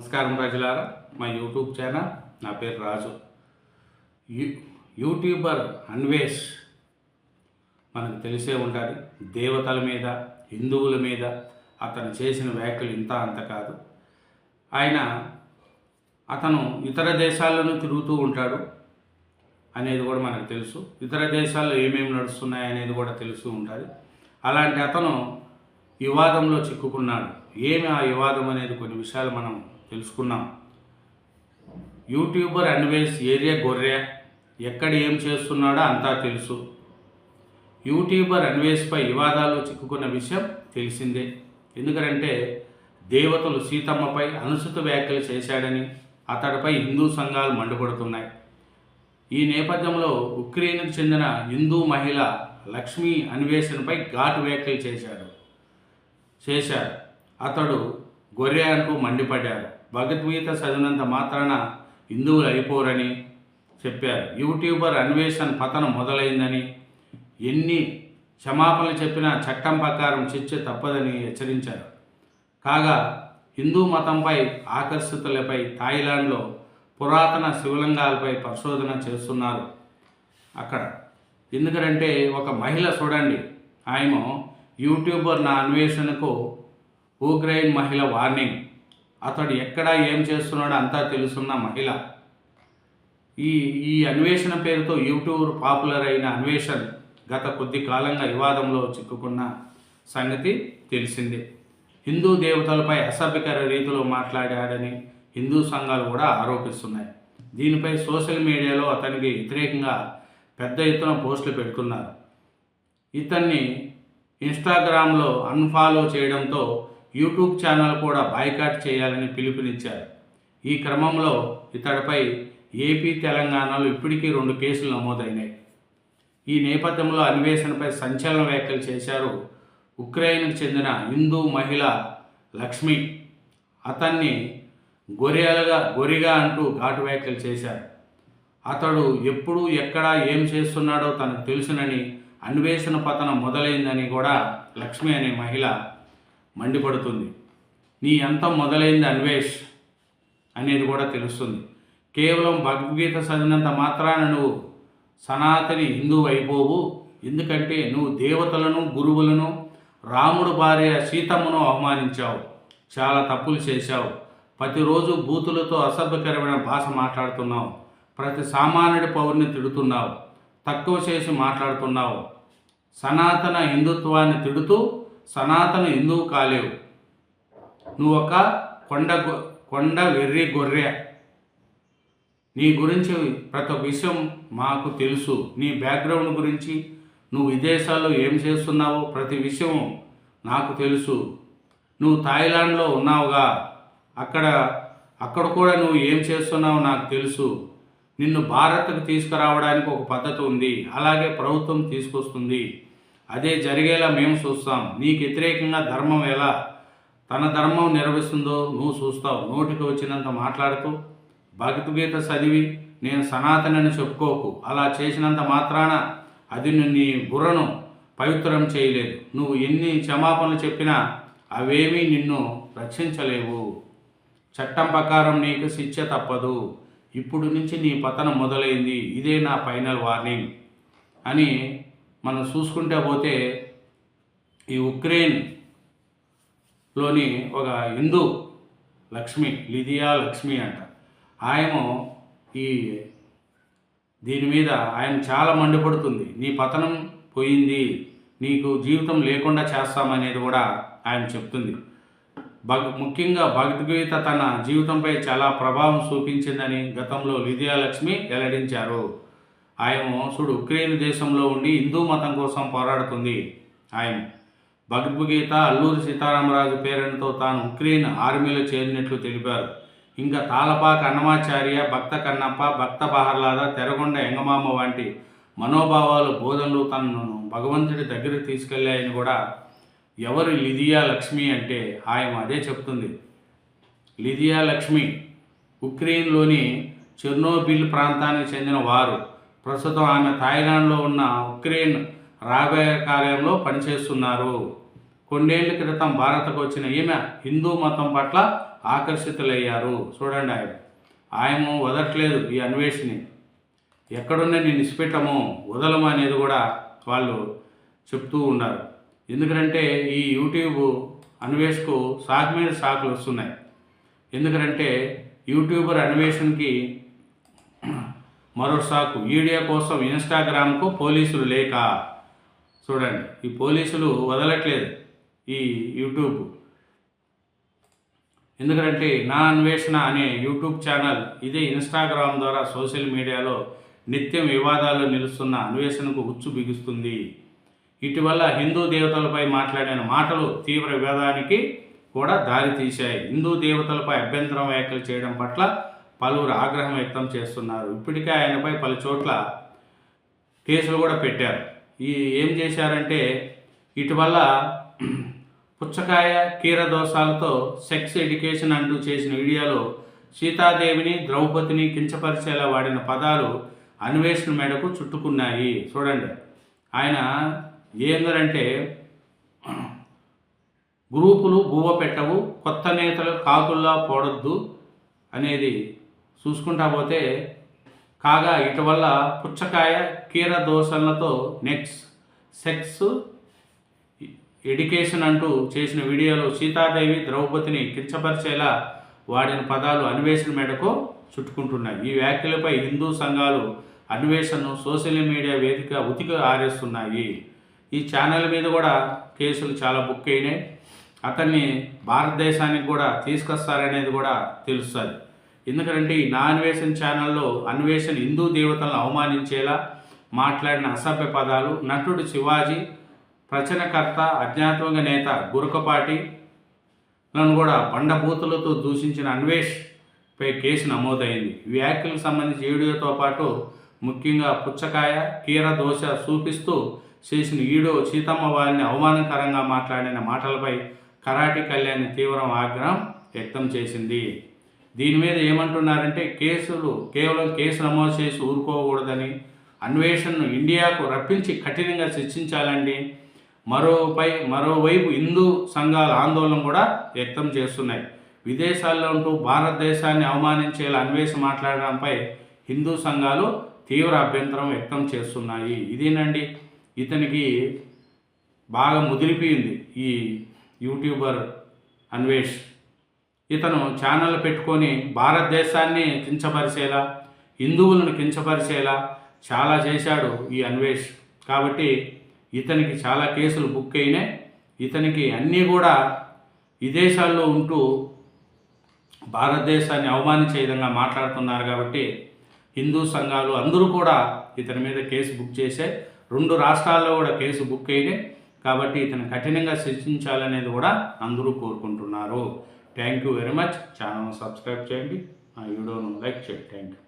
నమస్కారం ప్రజలారా, మా యూట్యూబ్ ఛానల్. నా పేరు రాజు. యూట్యూబర్ అన్వేష్ మనకు తెలిసే ఉండాలి. దేవతల మీద, హిందువుల మీద అతను చేసిన వ్యాఖ్యలు ఇంత అంత కాదు. అతను ఇతర దేశాలను తిరుగుతూ ఉంటాడు అనేది కూడా మనకు తెలుసు. ఇతర దేశాల్లో ఏమేమి నడుస్తున్నాయి అనేది కూడా తెలుస్తూ ఉంటుంది. అలాంటి అతను వివాదంలో చిక్కుకున్నాడు. ఏమి ఆ వివాదం అనేది కొన్ని విషయాలు మనం తెలుసుకున్నాం. యూట్యూబర్ అన్వేష్ ఏరియా గొర్రె, ఎక్కడ ఏం చేస్తున్నాడో అంతా తెలుసు. యూట్యూబర్ అన్వేష్పై వివాదాలు చిక్కుకున్న విషయం తెలిసిందే. ఎందుకంటే దేవతలు సీతమ్మపై అనుచిత వ్యాఖ్యలు చేశాడని అతడిపై హిందూ సంఘాలు మండిపడుతున్నాయి. ఈ నేపథ్యంలో ఉక్రెయిన్కు చెందిన హిందూ మహిళ లక్ష్మీ అన్వేషణపై ఘాటు వ్యాఖ్యలు చేశాడు. అతడు గొర్రె అంటూ మండిపడ్డారు. భగవద్గీత చదివినంత మాత్రాన హిందువులు అయిపోరని చెప్పారు. యూట్యూబర్ అన్వేషణ పతనం మొదలైందని, ఎన్ని క్షమాపణలు చెప్పినా చట్టం ప్రకారం శిక్ష తప్పదని హెచ్చరించారు. కాగా హిందూ మతంపై ఆకర్షితులపై థాయిలాండ్లో పురాతన శివలింగాలపై పరిశోధన చేస్తున్నారు అక్కడ. ఎందుకంటే ఒక మహిళ చూడండి, ఆయన యూట్యూబర్ నా అన్వేషణకు ఉక్రెయిన్ మహిళ వార్నింగ్. అతడు ఎక్కడ ఏం చేస్తున్నాడో అంతా తెలుసున్న మహిళ. ఈ అన్వేషణ పేరుతో యూట్యూబ్ పాపులర్ అయిన అన్వేషణ్ గత కొద్ది కాలంగా వివాదంలో చిక్కుకున్న సంగతి తెలిసిందే. హిందూ దేవతలపై అసభ్యకర రీతిలో మాట్లాడాడని హిందూ సంఘాలు కూడా ఆరోపిస్తున్నాయి. దీనిపై సోషల్ మీడియాలో అతనికి వ్యతిరేకంగా పెద్ద ఎత్తున పోస్టులు పెడుతున్నారు. ఇతన్ని ఇన్స్టాగ్రామ్లో అన్ఫాలో చేయడంతో యూట్యూబ్ ఛానల్ కూడా బాయ్కాట్ చేయాలని పిలుపునిచ్చారు. ఈ క్రమంలో ఇతడిపై ఏపీ, తెలంగాణలో ఇప్పటికీ 2 కేసులు నమోదైనాయి. ఈ నేపథ్యంలో అన్వేషణపై సంచలన వ్యాఖ్యలు చేశారు ఉక్రెయిన్కు చెందిన హిందూ మహిళ లక్ష్మి. అతన్ని గొరిగా అంటూ ఘాటు వ్యాఖ్యలు చేశారు. అతడు ఎప్పుడు ఎక్కడ ఏం చేస్తున్నాడో తనకు తెలుసునని, అన్వేషణ పతనం మొదలైందని కూడా లక్ష్మి అనే మహిళ మండిపడుతుంది. నీ అంతం మొదలైంది అన్వేష్ అనేది కూడా తెలుస్తుంది. కేవలం భగవద్గీత చదివినంత మాత్రాన నువ్వు సనాతని హిందువు అయిపోవు. ఎందుకంటే నువ్వు దేవతలను, గురువులను, రాముడు భార్య సీతమ్మను అవమానించావు. చాలా తప్పులు చేశావు. ప్రతిరోజు బూతులతో అసభ్యకరమైన భాష మాట్లాడుతున్నావు. ప్రతి సామాన్యుడి పౌరుని తిడుతున్నావు, తక్కువ చేసి మాట్లాడుతున్నావు. సనాతన హిందుత్వాన్ని తిడుతూ సనాతన హిందువు కాలేవు. నువ్వు ఒక కొండ వెర్రి గొర్రె. నీ గురించి ప్రతి ఒక్క విషయం మాకు తెలుసు. నీ బ్యాక్గ్రౌండ్ గురించి, నువ్వు విదేశాల్లో ఏం చేస్తున్నావో ప్రతి విషయం నాకు తెలుసు. నువ్వు థాయిలాండ్లో ఉన్నావుగా, అక్కడ కూడా నువ్వు ఏం చేస్తున్నావో నాకు తెలుసు. నిన్ను భారత్కు తీసుకురావడానికి ఒక పద్ధతి ఉంది, అలాగే ప్రభుత్వం తీసుకొస్తుంది. అదే జరిగేలా మేము చూస్తాం. నీకు వ్యతిరేకంగా ధర్మం ఎలా తన ధర్మం నిర్వహిస్తుందో నువ్వు చూస్తావు. నోటికి వచ్చినంత మాట్లాడుతూ భగవద్గీత చదివి నేను సనాతనని చెప్పుకోకు. అలా చేసినంత మాత్రాన అది నీ బుర్రను పవిత్రం చేయలేదు. నువ్వు ఎన్ని క్షమాపణలు చెప్పినా అవేమీ నిన్ను రక్షించలేవు. చట్టం ప్రకారం నీకు శిక్ష తప్పదు. ఇప్పుడు నుంచి నీ పతనం మొదలైంది. ఇదే నా ఫైనల్ వార్నింగ్ అని మనం చూసుకుంటే పోతే, ఈ ఉక్రెయిన్లోని ఒక హిందూ లక్ష్మి, లిదియా లక్ష్మి అంట, ఆయన దీని మీద ఆయన చాలా మండిపడుతుంది. నీ పతనం పోయింది, నీకు జీవితం లేకుండా చేస్తామనేది కూడా ఆయన చెప్తుంది. ముఖ్యంగా భగవద్గీత తన జీవితంపై చాలా ప్రభావం చూపించిందని గతంలో లిదియా లక్ష్మి వెల్లడించారు. ఆయన ఉక్రెయిన్ దేశంలో ఉండి హిందూ మతం కోసం పోరాడుతుంది. ఆయన భగవద్గీత అల్లూరి సీతారామరాజు పేరుతో తాను ఉక్రెయిన్ ఆర్మీలో చేరినట్లు తెలిపారు. ఇంకా తాళపాక అన్నమాచార్య, భక్త కన్నప్ప, భక్త బహర్లాద, తెరగొండ ఎంగమామ వంటి మనోభావాలు, బోధనలు తనను భగవంతుడి దగ్గరికి తీసుకెళ్లాయని కూడా. ఎవరు లిదియా లక్ష్మి అంటే ఆయన అదే చెప్తుంది. లిదియా లక్ష్మి ఉక్రెయిన్లోని చెర్నోబిల్ ప్రాంతానికి చెందిన వారు. ప్రస్తుతం ఆమె థాయిలాండ్లో ఉన్న ఉక్రెయిన్ రాబోయే కార్యంలో పనిచేస్తున్నారు. కొన్నేళ్ల క్రితం భారత్కు వచ్చిన ఈమె హిందూ మతం పట్ల ఆకర్షితులయ్యారు. చూడండి, ఆయన వదలట్లేదు ఈ అన్వేషణని, ఎక్కడున్నా నేను ఇసిపెట్టము, వదలము అనేది కూడా వాళ్ళు చెప్తూ ఉన్నారు. ఎందుకంటే ఈ యూట్యూబ్ అన్వేష్కు సాకు మీద సాకులు వస్తున్నాయి. ఎందుకంటే యూట్యూబర్ అన్వేషణకి మరో సాకు, వీడియో కోసం ఇన్స్టాగ్రామ్కు పోలీసులు లేక. చూడండి, ఈ పోలీసులు వదలట్లేదు ఈ యూట్యూబ్. ఎందుకంటే నా అన్వేషణ అనే యూట్యూబ్ ఛానల్ ఇదే ఇన్స్టాగ్రామ్ ద్వారా సోషల్ మీడియాలో నిత్యం వివాదాల్లో నిలుస్తున్న అన్వేషణకు ఉచ్చు బిగుస్తుంది. ఇటీవల హిందూ దేవతలపై మాట్లాడిన మాటలు తీవ్ర వివాదానికి కూడా దారితీశాయి. హిందూ దేవతలపై అభ్యంతరం వ్యాఖ్యలు చేయడం పట్ల పలువురు ఆగ్రహం వ్యక్తం చేస్తున్నారు. ఇప్పటికే ఆయనపై పలు చోట్ల కేసులు కూడా పెట్టారు. ఏం చేశారంటే, ఇటీవల పుచ్చకాయ కీర దోషాలతో సెక్స్ ఎడ్యుకేషన్ అంటూ చేసిన వీడియోలో సీతాదేవిని ద్రౌపదిని కించపరిచేలా వాడిన పదాలు అన్వేషణ మెడకు చుట్టుకున్నాయి. చూడండి, ఆయన ఏందంటే, గ్రూపులు బువ్వ పెట్టవు, కొత్త నేతలు కాకుల్లా పోడొద్దు అనేది చూసుకుంటా పోతే, కాగా ఇటీవల పుచ్చకాయ కీర దోషలతో సెక్స్ ఎడ్యుకేషన్ అంటూ చేసిన వీడియోలో సీతాదేవి ద్రౌపదిని కించపరిచేలా వాడిన పదాలు అన్వేషణ మేడకు చుట్టుకుంటున్నాయి. ఈ వ్యాఖ్యలపై హిందూ సంఘాలు అన్వేషణను సోషల్ మీడియా వేదిక ఉతికి ఆరేస్తున్నాయి. ఈ ఛానల్ మీద కూడా కేసులు చాలా బుక్ అయినాయి. అతన్ని భారతదేశానికి కూడా తీసుకొస్తారనేది కూడా తెలుస్తుంది. ఎందుకంటే ఈ నా అన్వేషణ ఛానల్లో అన్వేషణ హిందూ దేవతలను అవమానించేలా మాట్లాడిన అసభ్య పదాలు, నటుడు శివాజీ, ప్రచనకర్త అజ్ఞాతంగా నేత గురకపాటిలను కూడా బండబూతులతో దూషించిన అన్వేష్పై కేసు నమోదైంది. ఈ వ్యాఖ్యలకు సంబంధించి వీడియోతో పాటు ముఖ్యంగా పుచ్చకాయ కీర దోశ చూపిస్తూ చేసిన వీడియో సీతమ్మ వారిని అవమానకరంగా మాట్లాడిన మాటలపై కరాటి కళ్యాణ్ తీవ్ర ఆగ్రహం వ్యక్తం చేసింది. దీని మీద ఏమంటున్నారంటే, కేవలం కేసు నమోదు చేసి ఊరుకోకూడదని, అన్వేషణను ఇండియాకు రప్పించి కఠినంగా శిక్షించాలండి. మరోవైపు హిందూ సంఘాల ఆందోళన కూడా వ్యక్తం చేస్తున్నాయి. విదేశాల్లో ఉంటూ భారతదేశాన్ని అవమానించేలా అన్వేషణ మాట్లాడడంపై హిందూ సంఘాలు తీవ్ర అభ్యంతరం వ్యక్తం చేస్తున్నాయి. ఇదేనండి, ఇతనికి బాగా ముదిరిపోయింది ఈ యూట్యూబర్ అన్వేష్. ఇతను ఛానల్ పెట్టుకొని భారతదేశాన్ని కించపరిచేలా, హిందువులను కించపరిచేలా చాలా చేశాడు ఈ అన్వేష్. కాబట్టి ఇతనికి చాలా కేసులు బుక్ అయినాయి. ఇతనికి అన్నీ కూడా విదేశాల్లో ఉంటూ భారతదేశాన్ని అవమానించే విధంగా మాట్లాడుతున్నారు. కాబట్టి హిందూ సంఘాలు అందరూ కూడా ఇతని మీద కేసు బుక్ చేసే, 2 రాష్ట్రాల్లో కూడా కేసు బుక్ అయినాయి. కాబట్టి ఇతను కఠినంగా శిక్షించాలనేది కూడా అందరూ కోరుకుంటున్నారు. Thank you very much. ఛానల్ను సబ్స్క్రైబ్ చేయండి, ఆ వీడియోను లైక్ చేయండి. Thank you.